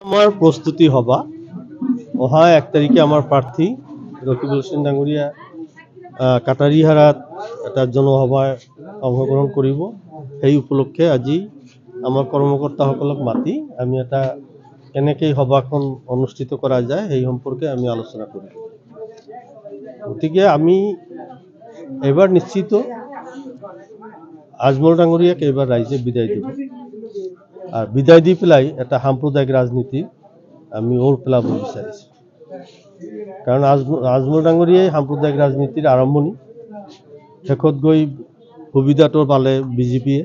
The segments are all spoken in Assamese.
আমাৰ প্ৰস্তুতি হবা অহা 1 তাৰিখে আমাৰ প্ৰাৰ্থী ৰকিবুল হোসেন ডাঙ্গুৰিয়া কাটাৰিহাৰাত এটা জনসভায় অংশগ্ৰহণ কৰিব। সেই উপলক্ষে আজি আমার কর্মকর্তাসকলক মাতি আমি এটা কেনেকৈ সভাখন অনুষ্ঠিত করা যায় সেই সম্পর্কে আমি আলোচনা করি। গতিকে আমি এবার নিশ্চিত আজমল ডাঙ্গুরিয়াক এবার রাইজে বিদায় দিব আর বিদায় দি পেলাই এটা সাম্প্রদায়িক রাজনীতি আমি ওর পেলাব বিচাৰিছো। কাৰণ আজমল ডাঙ্গুৰিয়াই সাম্প্ৰদায়িক ৰাজনীতিৰ আৰম্ভণি। শেষত গৈ সুবিধাটো পালে বিজেপিয়ে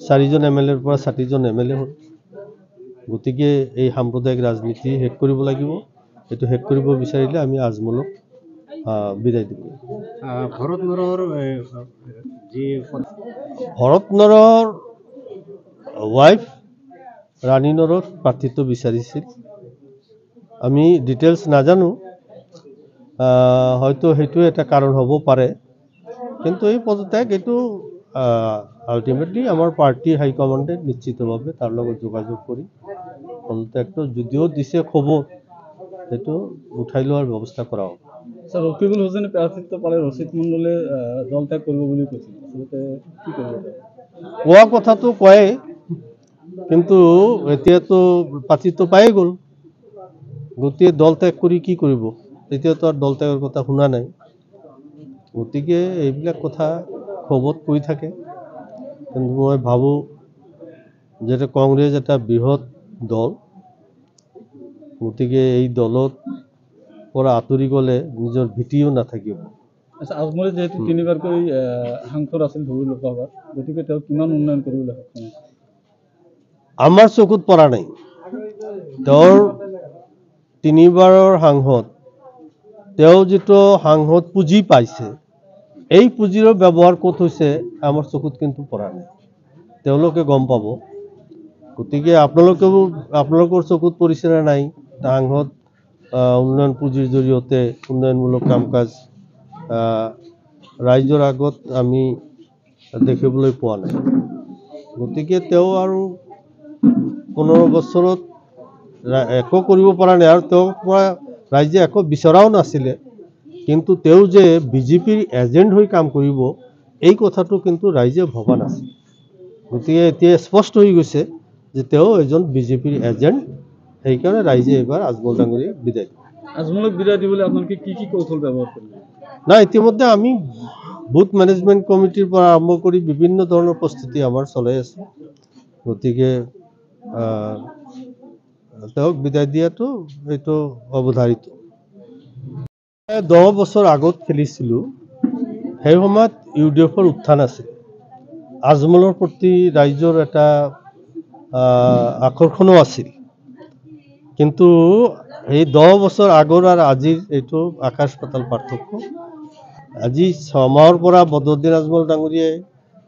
4 জন এমএলএৰ পৰা 60 জন এমএলএ হ'ল। গতিকে এই সাম্প্ৰদায়িক ৰাজনীতি শেষ কৰিব লাগিব। এইটো শেষ কৰিব বিচাৰিলে আমি আজমলক বিদায় দিব। ভৰত নৰৰ ওয়াইফ ৰানী নৰৰ প্ৰাৰ্থিত্ব বিচাৰিছিল। আমি ডিটেইলছ নাজানো, হয়তো সেইটো এটা কাৰণ হ'ব পাৰে, কিন্তু এই পদত্যাগ এইটো আলটিমেটলি আমাৰ পাৰ্টি হাইকমান্ডে নিশ্চিতভাবে তাৰ লগত যোগাযোগ কৰি পদত্যাগটো যদিও দিছে খবৰ সেইটো উঠাই লোৱাৰ ব্যৱস্থা কৰা হ'ব। স্যাৰ ৰকিবুল হোসেনে প্ৰাৰ্থিত্ব পালে ৰশিদ মণ্ডলে দল ত্যাগ কৰব বলে কৈছিল, আসলে কি কৰব? কোৱা কথাটো কয়, কিন্তু এতিয়াতো প্ৰাৰ্থিত্ব পায়ে গ'ল। গতিকে দল ত্যাগ কৰি কি কৰিব? এতিয়াতো আৰ দল ত্যাগৰ কথা শুনা নাই। গতিকে এইবিলাক কথা খবৰত কৈ থাকে, কিন্তু মই ভাবোঁ যে কংগ্ৰেস এটা বৃহৎ দল। গতিকে এই দলত পৰা আঁতৰি গ'লে নিজৰ ভীতিও নাথাকিব। আচ্ছা, আজমলে যেহেতু 3বাৰকৈ সাংসদ আছিল ধুবুৰী লোকসভাত, গতিকে তেওঁ কিমান উন্নয়ন কৰিবলৈ সক্ষম হৈছে? আমাৰ চকুত পৰা নাই। তেওঁৰ 3বাৰৰ সাংসদ, তেওঁ যিটো সাংসদ পুঁজি পাইছে এই পুঁজিৰ ব্যৱহাৰ ক'ত হৈছে আমাৰ চকুত কিন্তু পৰা নাই। তেওঁলোকে গম পাব। গতিকে আপোনালোকৰ চকুত পৰিছে নে নাই সাংসদ উন্নয়ন পুঁজিৰ জৰিয়তে উন্নয়নমূলক কাম কাজ ৰাইজৰ আগত আমি দেখিবলৈ পোৱা নাই। গতিকে তেওঁ আৰু 15 বছৰত একো কৰিব পৰা নাই, আৰু তেওঁৰ পৰা ৰাইজে একো বিচৰাও নাছিলে। কিন্তু তেওঁ যে বিজেপিৰ এজেণ্ট হৈ কাম কৰিব এই কথাটো কিন্তু ৰাইজে ভবা নাছিল। গতিকে এতিয়া স্পষ্ট হৈ গৈছে যে তেওঁ এজন বিজেপিৰ এজেণ্ট। সেইকাৰণে ৰাইজে এবাৰ আজমল ডাঙ্গুৰিয়াক বিদায় দিব। আজমলক বিদায় দিবলৈ আপোনালোকে কি কি কৌশল ব্যৱহাৰ কৰিব? না, ইতিমধ্যে আমি বুথ ম্যানেজমেন্ট কমিটিৰ পৰা আৰম্ভ কৰি বিভিন্ন ধৰণৰ প্ৰস্তুতি আমাৰ চলাই আছে। গতিকে তেওঁক বিদায় দিয়াটো এইটো অৱধাৰিত। 10 বছৰ আগত খেলিছিলোঁ, সেই সময়ত ইউডিএফৰ উত্থান আছিল। আজমলৰ প্ৰতি ৰাইজৰ এটা আকৰ্ষণো আছিল। কিন্তু এই 10 বছৰ আগৰ আৰ আজিৰ এইটো আকাশ পাতাল পাৰ্থক্য। আজি 6 মাহৰ পৰা বদৰুদ্দিন আজমল ডাঙ্গুৰিয়াই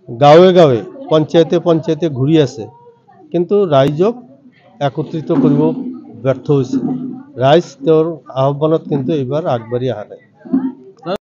গাঁৱে গাঁৱে পঞ্চায়তে পঞ্চায়তে ঘূৰি আছে, কিন্তু ৰাইজক একত্ৰিত কৰিব ব্যৰ্থ হৈছে। ৰাইজ তেওঁৰ আহ্বানত কিন্তু এইবাৰ আগবাঢ়ি অহা নাই।